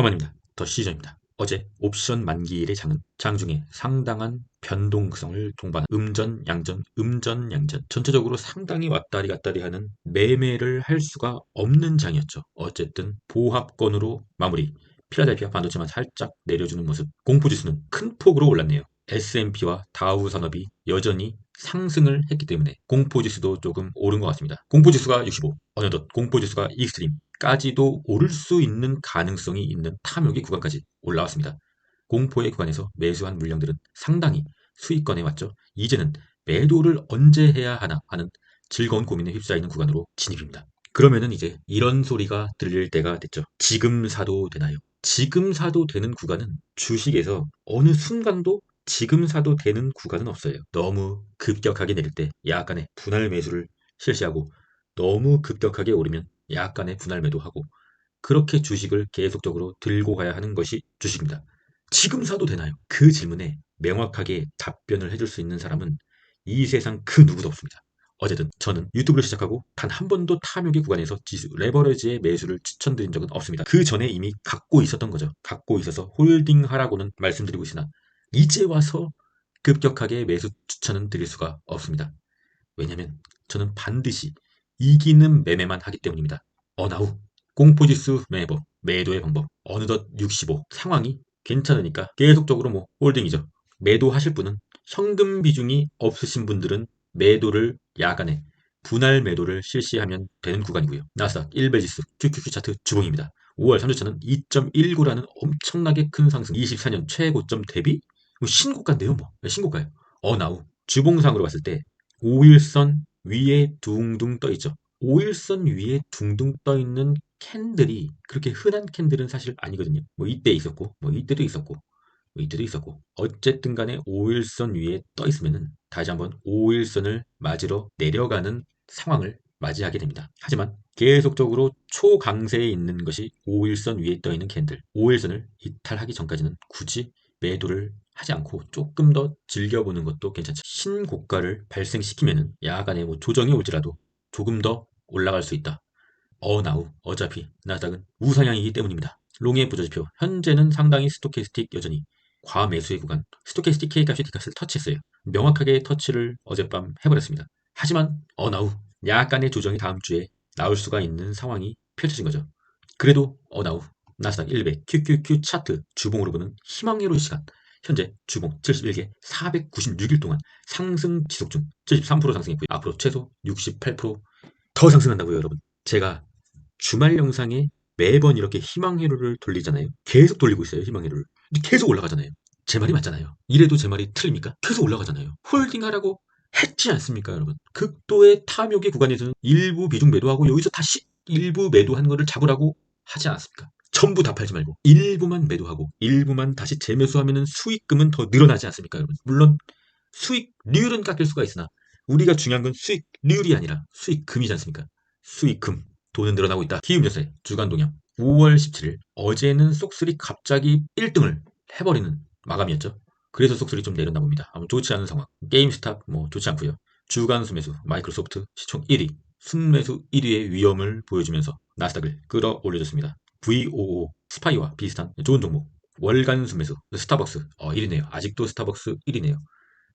오랜만입니다. 더 시즌입니다. 어제 옵션 만기일의 장중에 상당한 변동성을 동반한 음전, 양전, 음전, 양전 전체적으로 상당히 왔다리 갔다리 하는 매매를 할 수가 없는 장이었죠. 어쨌든 보합권으로 마무리. 필라델피아 반도체만 살짝 내려주는 모습. 공포지수는 큰 폭으로 올랐네요. S&P와 다우 산업이 여전히 상승을 했기 때문에 공포지수도 조금 오른 것 같습니다. 공포지수가 65, 어느덧 공포지수가 익스트림까지도 오를 수 있는 가능성이 있는 탐욕의 구간까지 올라왔습니다. 공포의 구간에서 매수한 물량들은 상당히 수익권에 왔죠. 이제는 매도를 언제 해야 하나 하는 즐거운 고민에 휩싸이는 구간으로 진입입니다. 그러면은 이제 이런 소리가 들릴 때가 됐죠. 지금 사도 되나요? 지금 사도 되는 구간은 주식에서 어느 순간도 지금 사도 되는 구간은 없어요. 너무 급격하게 내릴 때 약간의 분할 매수를 실시하고 너무 급격하게 오르면 약간의 분할 매도하고 그렇게 주식을 계속적으로 들고 가야 하는 것이 주식입니다. 지금 사도 되나요? 그 질문에 명확하게 답변을 해줄 수 있는 사람은 이 세상 그 누구도 없습니다. 어쨌든 저는 유튜브를 시작하고 단 한 번도 탐욕의 구간에서 지수 레버리지의 매수를 추천드린 적은 없습니다. 그 전에 이미 갖고 있었던 거죠. 갖고 있어서 홀딩하라고는 말씀드리고 있으나 이제 와서 급격하게 매수 추천은 드릴 수가 없습니다. 왜냐면 저는 반드시 이기는 매매만 하기 때문입니다. 어나우 공포지수 매매법, 매도의 방법 어느덧 65 상황이 괜찮으니까 계속적으로 홀딩이죠. 매도하실 분은 현금 비중이 없으신 분들은 매도를 야간에 분할 매도를 실시하면 되는 구간이고요. 나스닥 1배지수 QQQ 차트 주봉입니다. 5월 3주차는 2.19라는 엄청나게 큰 상승 24년 최고점 대비 신고가인데요. 신고가예요. 어나우 주봉상으로 봤을 때 5일선 위에 둥둥 떠 있죠. 5일선 위에 둥둥 떠 있는 캔들이 그렇게 흔한 캔들은 사실 아니거든요. 이때 있었고, 이때도 있었고, 이때도 있었고. 어쨌든 간에 5일선 위에 떠 있으면은 다시 한번 5일선을 맞으러 내려가는 상황을 맞이하게 됩니다. 하지만 계속적으로 초강세에 있는 것이 5일선 위에 떠 있는 캔들. 5일선을 이탈하기 전까지는 굳이 매도를 하지 않고 조금 더 즐겨보는 것도 괜찮죠. 신고가를 발생시키면은 야간에 조정이 오지라도 조금 더 올라갈 수 있다. 어나우 어차피 나스닥은 우상향이기 때문입니다. 롱의 부저지표 현재는 상당히 스토캐스틱 여전히 과매수의 구간 스토캐스틱 K값이 D값을 터치했어요. 명확하게 터치를 어젯밤 해버렸습니다. 하지만 어나우 약간의 조정이 다음 주에 나올 수가 있는 상황이 펼쳐진 거죠. 그래도 어나우 나스닥 100 QQQ 차트 주봉으로 보는 희망회로의 시간 현재 주봉 71개 496일 동안 상승 지속 중 73% 상승했고요. 앞으로 최소 68%더 상승한다고요, 여러분. 제가 주말 영상에 매번 이렇게 희망회로를 돌리잖아요. 계속 돌리고 있어요, 희망회로를. 근데 계속 올라가잖아요. 제 말이 맞잖아요. 이래도 제 말이 틀립니까? 계속 올라가잖아요. 홀딩하라고 했지 않습니까, 여러분? 극도의 탐욕의 구간에서는 일부 비중 매도하고 여기서 다시 일부 매도한 거를 잡으라고 하지 않았습니까? 전부 다 팔지 말고 일부만 매도하고 일부만 다시 재매수하면 수익금은 더 늘어나지 않습니까, 여러분? 물론 수익률은 깎일 수가 있으나 우리가 중요한 건 수익률이 아니라 수익금이지 않습니까? 수익금. 돈은 늘어나고 있다. 키움요새 주간 동향 5월 17일 어제는 쏙슬이 갑자기 1등을 해버리는 마감이었죠. 그래서 쏙슬이 좀 내렸나 봅니다. 아무 좋지 않은 상황. 게임스탑 좋지 않고요. 주간 순매수 마이크로소프트 시총 1위 순매수 1위의 위험을 보여주면서 나스닥을 끌어올려줬습니다. VOO 스파이와 비슷한 좋은 종목. 월간 순매수 스타벅스 1위네요. 아직도 스타벅스 1위네요.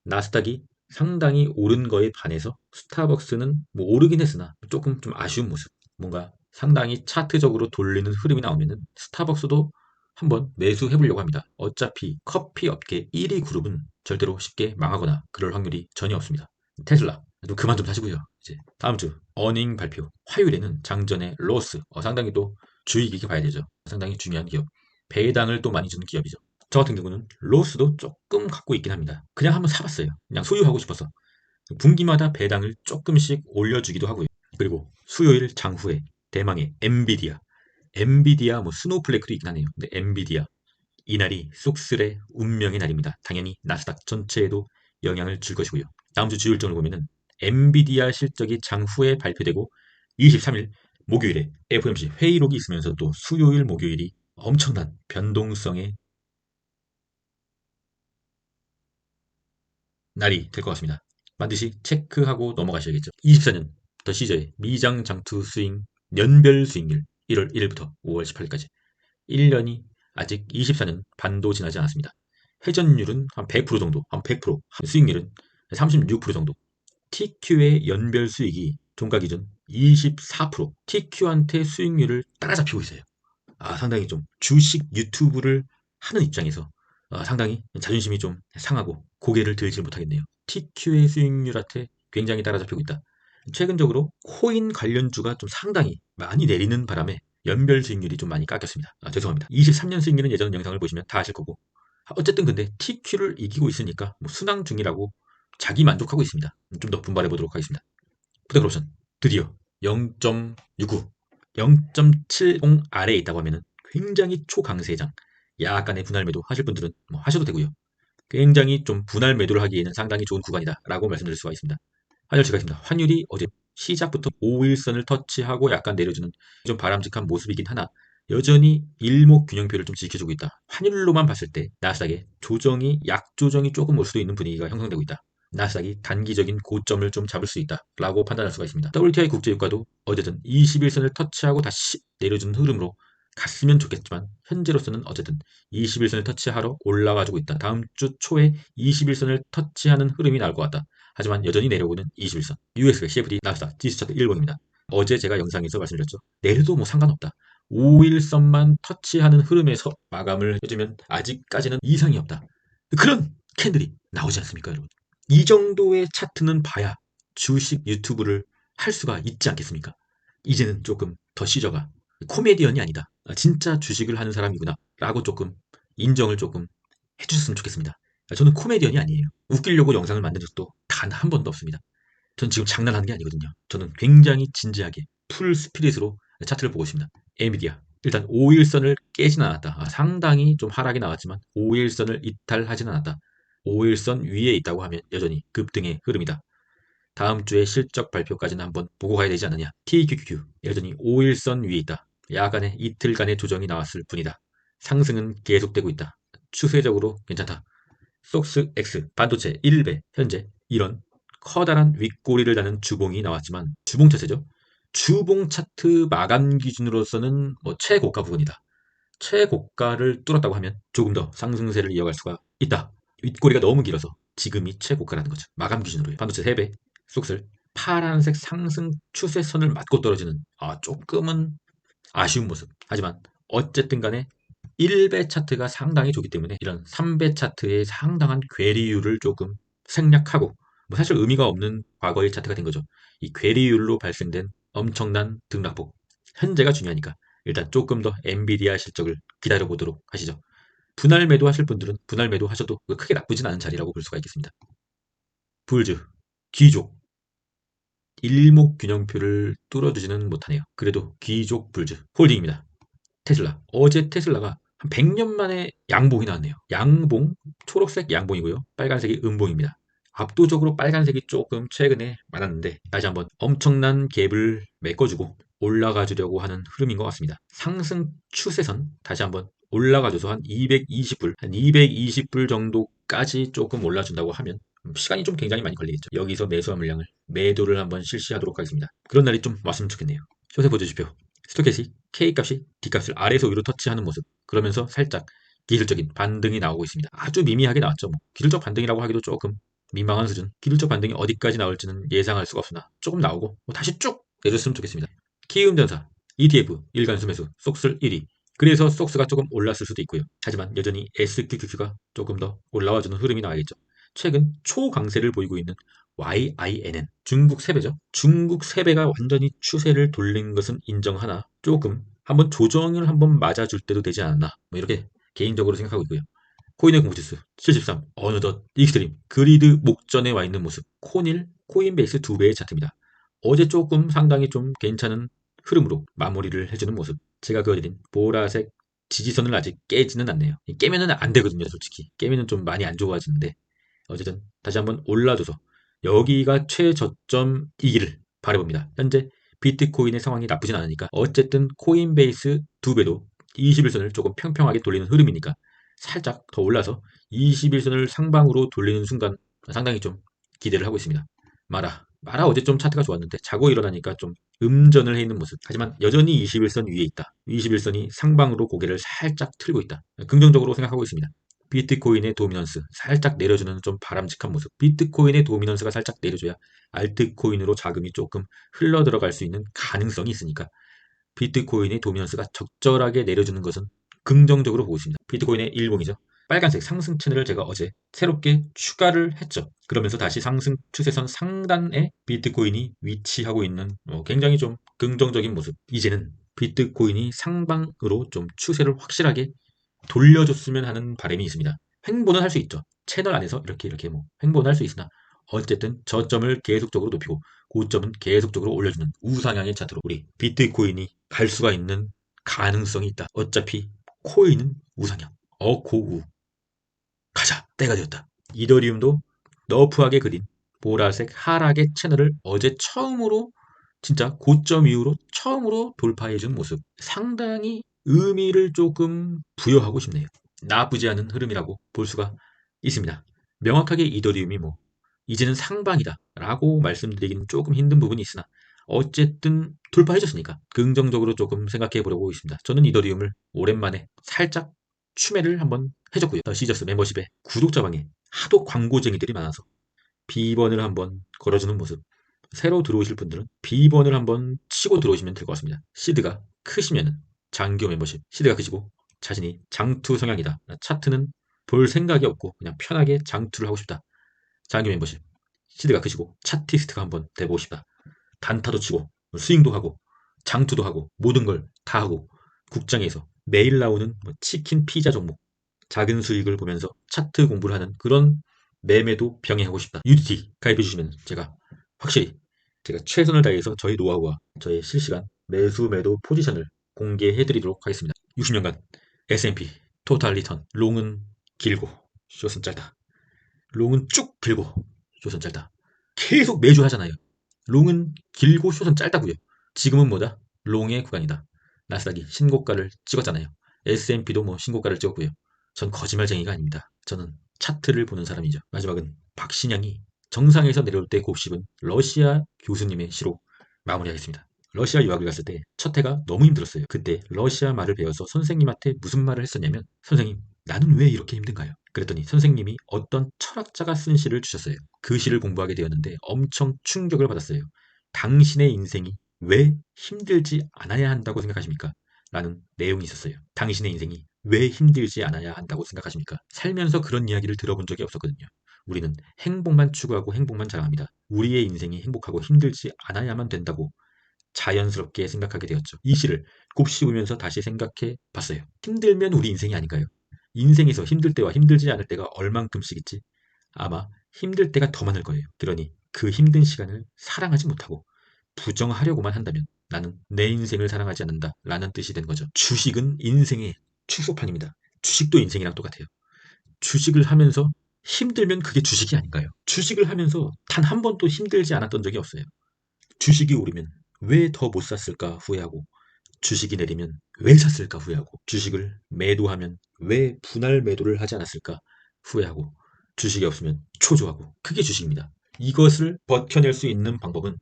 나스닥이 상당히 오른 거에 반해서 스타벅스는 오르긴 했으나 조금 좀 아쉬운 모습. 뭔가 상당히 차트적으로 돌리는 흐름이 나오면은 스타벅스도 한번 매수해 보려고 합니다. 어차피 커피 업계 1위 그룹은 절대로 쉽게 망하거나 그럴 확률이 전혀 없습니다. 테슬라 좀 그만 좀 사시고요. 이제 다음 주 어닝 발표 화요일에는 장전의 로스 상당히 또 주의 깊게 봐야 되죠. 상당히 중요한 기업. 배당을 또 많이 주는 기업이죠. 저 같은 경우는 로스도 조금 갖고 있긴 합니다. 그냥 한번 사봤어요. 그냥 소유하고 싶어서. 분기마다 배당을 조금씩 올려주기도 하고요. 그리고 수요일 장후에 대망의 엔비디아 스노우플레이크도 있긴 하네요. 근데 엔비디아 이날이 쏙슬의 운명의 날입니다. 당연히 나스닥 전체에도 영향을 줄 것이고요. 다음 주 주요 일정을 보면은 엔비디아 실적이 장후에 발표되고 23일 목요일에 FOMC 회의록이 있으면서 또 수요일 목요일이 엄청난 변동성의 날이 될 것 같습니다. 반드시 체크하고 넘어가셔야겠죠. 24년 더 시저의 미장 장투 스윙 연별 수익률 1월 1일부터 5월 18일까지 1년이 아직 24년 반도 지나지 않았습니다. 회전율은 한 100% 정도, 한 100%, 수익률은 36% 정도. TQ의 연별 수익이 종가 기준 24%, TQ한테 수익률을 따라잡히고 있어요. 상당히 좀 주식 유튜브를 하는 입장에서 상당히 자존심이 좀 상하고 고개를 들지 못하겠네요. TQ의 수익률한테 굉장히 따라잡히고 있다. 최근적으로 코인 관련주가 좀 상당히 많이 내리는 바람에 연별 수익률이 좀 많이 깎였습니다. 죄송합니다. 23년 수익률은 예전 영상을 보시면 다 아실 거고. 어쨌든 근데 TQ를 이기고 있으니까 뭐 순항 중이라고 자기 만족하고 있습니다. 좀 더 분발해 보도록 하겠습니다. 푸드크옵션 드디어 0.69, 0.70 아래에 있다고 하면은 굉장히 초강세장, 약간의 분할 매도 하실 분들은 뭐 하셔도 되고요. 굉장히 좀 분할 매도를 하기에는 상당히 좋은 구간이다라고 말씀드릴 수가 있습니다. 환율 제가 있습니다. 환율이 어제 시작부터 5일선을 터치하고 약간 내려주는 좀 바람직한 모습이긴 하나 여전히 일목균형표를 좀 지켜주고 있다. 환율로만 봤을 때 나스닥의 조정이 약조정이 조금 올 수도 있는 분위기가 형성되고 있다. 나스닥이 단기적인 고점을 좀 잡을 수 있다라고 판단할 수가 있습니다. WTI 국제유가도 어제든 21선을 터치하고 다시 내려주는 흐름으로 갔으면 좋겠지만 현재로서는 어쨌든 21선을 터치하러 올라가지고 있다. 다음 주 초에 21선을 터치하는 흐름이 나올 것 같다. 하지만 여전히 내려오는 21선. US, CFD, 나스닥, 지수차트 1봉입니다. 어제 제가 영상에서 말씀드렸죠. 내려도 뭐 상관없다. 5일선만 터치하는 흐름에서 마감을 해주면 아직까지는 이상이 없다. 그런 캔들이 나오지 않습니까, 여러분? 이 정도의 차트는 봐야 주식 유튜브를 할 수가 있지 않겠습니까? 이제는 조금 더 시저가 코미디언이 아니다. 진짜 주식을 하는 사람이구나. 라고 조금 인정을 조금 해주셨으면 좋겠습니다. 저는 코미디언이 아니에요. 웃기려고 영상을 만든 적도 단 한 번도 없습니다. 전 지금 장난하는 게 아니거든요. 저는 굉장히 진지하게 풀 스피릿으로 차트를 보고 있습니다. 엔비디아 일단 5일선을 깨진 않았다. 상당히 좀 하락이 나왔지만 5일선을 이탈하진 않았다. 5일선 위에 있다고 하면 여전히 급등의 흐름이다. 다음 주에 실적 발표까지는 한번 보고 가야 되지 않느냐. TQQQ 여전히 5일선 위에 있다. 약간의 이틀간의 조정이 나왔을 뿐이다. 상승은 계속되고 있다. 추세적으로 괜찮다. 속스 X 반도체 1배 현재 이런 커다란 윗꼬리를 다는 주봉이 나왔지만 주봉 차트죠. 주봉 차트 마감 기준으로서는 뭐 최고가 부분이다. 최고가를 뚫었다고 하면 조금 더 상승세를 이어갈 수가 있다. 윗꼬리가 너무 길어서 지금이 최고가라는 거죠. 마감 기준으로요. 반도체 3배 속슬 파란색 상승 추세선을 맞고 떨어지는 조금은 아쉬운 모습. 하지만 어쨌든 간에 1배 차트가 상당히 좋기 때문에 이런 3배 차트의 상당한 괴리율을 조금 생략하고 뭐 사실 의미가 없는 과거의 차트가 된 거죠. 이 괴리율로 발생된 엄청난 등락폭. 현재가 중요하니까 일단 조금 더 엔비디아 실적을 기다려보도록 하시죠. 분할 매도 하실 분들은 분할 매도 하셔도 크게 나쁘진 않은 자리라고 볼 수가 있겠습니다. 불즈, 귀족, 일목균형표를 뚫어주지는 못하네요. 그래도 귀족 불즈 홀딩입니다. 테슬라. 어제 테슬라가 한 100년 만에 양봉이 나왔네요. 양봉, 초록색 양봉이고요. 빨간색이 음봉입니다. 압도적으로 빨간색이 조금 최근에 많았는데 다시 한번 엄청난 갭을 메꿔주고 올라가 주려고 하는 흐름인 것 같습니다. 상승 추세선 다시 한번 올라가줘서 한 220불, 한 220불 정도까지 조금 올라준다고 하면 시간이 좀 굉장히 많이 걸리겠죠. 여기서 매수한 물량을 매도를 한번 실시하도록 하겠습니다. 그런 날이 좀 왔으면 좋겠네요. 쇼세 보여주십시오. 스토캐시 K값이 D값을 아래에서 위로 터치하는 모습. 그러면서 살짝 기술적인 반등이 나오고 있습니다. 아주 미미하게 나왔죠. 뭐. 기술적 반등이라고 하기도 조금 민망한 수준. 기술적 반등이 어디까지 나올지는 예상할 수가 없으나 조금 나오고 다시 쭉 내줬으면 좋겠습니다. 키움전사 ETF 일간수 매수 속슬 1위. 그래서 속스가 조금 올랐을 수도 있고요. 하지만 여전히 SQQQ가 조금 더 올라와주는 흐름이 나와야겠죠. 최근 초강세를 보이고 있는 YINN 중국 세배죠. 중국 세배가 완전히 추세를 돌린 것은 인정하나 조금 한번 조정을 한번 맞아줄 때도 되지 않았나 뭐 이렇게 개인적으로 생각하고 있고요. 코인의 공부지수 73 어느덧 익스트림 그리드 목전에 와 있는 모습 코닐 코인베이스 2배의 차트입니다. 어제 조금 상당히 좀 괜찮은 흐름으로 마무리를 해주는 모습. 제가 그어드린 보라색 지지선을 아직 깨지는 않네요. 깨면은 안 되거든요, 솔직히. 깨면은 좀 많이 안 좋아지는데 어쨌든 다시 한번 올라줘서 여기가 최저점이기를 바라봅니다. 현재 비트코인의 상황이 나쁘진 않으니까 어쨌든 코인베이스 2배도 21선을 조금 평평하게 돌리는 흐름이니까 살짝 더 올라서 21선을 상방으로 돌리는 순간 상당히 좀 기대를 하고 있습니다. 마라 마라 어제 좀 차트가 좋았는데 자고 일어나니까 좀 음전을 해 있는 모습. 하지만 여전히 21선 위에 있다. 21선이 상방으로 고개를 살짝 틀고 있다. 긍정적으로 생각하고 있습니다. 비트코인의 도미넌스 살짝 내려주는 좀 바람직한 모습. 비트코인의 도미넌스가 살짝 내려줘야 알트코인으로 자금이 조금 흘러 들어갈 수 있는 가능성이 있으니까 비트코인의 도미넌스가 적절하게 내려주는 것은 긍정적으로 보고 있습니다. 비트코인의 일봉이죠. 빨간색 상승 채널을 제가 어제 새롭게 추가를 했죠. 그러면서 다시 상승 추세선 상단에 비트코인이 위치하고 있는 굉장히 좀 긍정적인 모습. 이제는 비트코인이 상방으로 좀 추세를 확실하게 돌려줬으면 하는 바람이 있습니다. 횡보는 할 수 있죠. 채널 안에서 이렇게 뭐 횡보는 할 수 있으나 어쨌든 저점을 계속적으로 높이고 고점은 계속적으로 올려주는 우상향의 차트로 우리 비트코인이 갈 수가 있는 가능성이 있다. 어차피 코인은 우상향, 어고우 가자 때가 되었다. 이더리움도 너프하게 그린 보라색 하락의 채널을 어제 처음으로 진짜 고점 이후로 처음으로 돌파해준 모습. 상당히 의미를 조금 부여하고 싶네요. 나쁘지 않은 흐름이라고 볼 수가 있습니다. 명확하게 이더리움이 뭐 이제는 상방이다 라고 말씀드리기는 조금 힘든 부분이 있으나 어쨌든 돌파해줬으니까 긍정적으로 조금 생각해 보려고 있습니다. 저는 이더리움을 오랜만에 살짝 추매를 한번 해줬고요. 더 시저스 멤버십에 구독자방에 하도 광고쟁이들이 많아서 B번을 한번 걸어주는 모습. 새로 들어오실 분들은 B번을 한번 치고 들어오시면 될 것 같습니다. 시드가 크시면 장교 멤버십. 시드가 크시고 자신이 장투 성향이다. 차트는 볼 생각이 없고 그냥 편하게 장투를 하고 싶다. 장교 멤버십. 시드가 크시고 차티스트가 한번 돼보고 싶다. 단타도 치고 스윙도 하고 장투도 하고 모든 걸 다 하고 국장에서 매일 나오는 뭐 치킨 피자 종목 작은 수익을 보면서 차트 공부를 하는 그런 매매도 병행하고 싶다. UDT 가입해 주시면 제가 확실히 제가 최선을 다해서 저희 노하우와 저의 실시간 매수 매도 포지션을 공개해 드리도록 하겠습니다. 60년간 S&P 토탈 리턴 롱은 길고 숏은 짧다. 롱은 쭉 길고 숏은 짧다. 계속 매주 하잖아요. 롱은 길고 숏은 짧다고요. 지금은 뭐다? 롱의 구간이다. 나스닥이 신고가를 찍었잖아요. S&P도 뭐 신고가를 찍었고요. 전 거짓말쟁이가 아닙니다. 저는 차트를 보는 사람이죠. 마지막은 박신양이 정상에서 내려올 때 곱씹은 러시아 교수님의 시로 마무리하겠습니다. 러시아 유학을 갔을 때 첫 해가 너무 힘들었어요. 그때 러시아 말을 배워서 선생님한테 무슨 말을 했었냐면 선생님 나는 왜 이렇게 힘든가요? 그랬더니 선생님이 어떤 철학자가 쓴 시를 주셨어요. 그 시를 공부하게 되었는데 엄청 충격을 받았어요. 당신의 인생이 왜 힘들지 않아야 한다고 생각하십니까? 라는 내용이 있었어요. 당신의 인생이 왜 힘들지 않아야 한다고 생각하십니까? 살면서 그런 이야기를 들어본 적이 없었거든요. 우리는 행복만 추구하고 행복만 자랑합니다. 우리의 인생이 행복하고 힘들지 않아야만 된다고 자연스럽게 생각하게 되었죠. 이 시를 곱씹으면서 다시 생각해 봤어요. 힘들면 우리 인생이 아닌가요? 인생에서 힘들 때와 힘들지 않을 때가 얼만큼씩 있지? 아마 힘들 때가 더 많을 거예요. 그러니 그 힘든 시간을 사랑하지 못하고 부정하려고만 한다면 나는 내 인생을 사랑하지 않는다 라는 뜻이 된 거죠. 주식은 인생의 축소판입니다. 주식도 인생이랑 똑같아요. 주식을 하면서 힘들면 그게 주식이 아닌가요? 주식을 하면서 단 한 번도 힘들지 않았던 적이 없어요. 주식이 오르면 왜 더 못 샀을까 후회하고 주식이 내리면 왜 샀을까 후회하고 주식을 매도하면 왜 분할 매도를 하지 않았을까 후회하고 주식이 없으면 초조하고 그게 주식입니다. 이것을 버텨낼 수 있는 방법은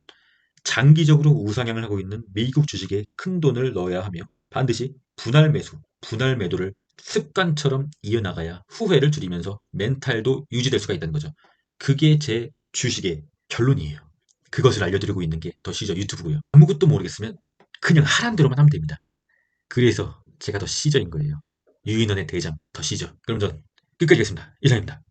장기적으로 우상향을 하고 있는 미국 주식에 큰 돈을 넣어야 하며 반드시 분할 매수, 분할 매도를 습관처럼 이어나가야 후회를 줄이면서 멘탈도 유지될 수가 있다는 거죠. 그게 제 주식의 결론이에요. 그것을 알려드리고 있는 게 더 시저 유튜브고요. 아무것도 모르겠으면 그냥 하란 대로만 하면 됩니다. 그래서 제가 더 시저인 거예요. 유인원의 대장 더 시저. 그럼 전 끝까지 하겠습니다. 이상입니다.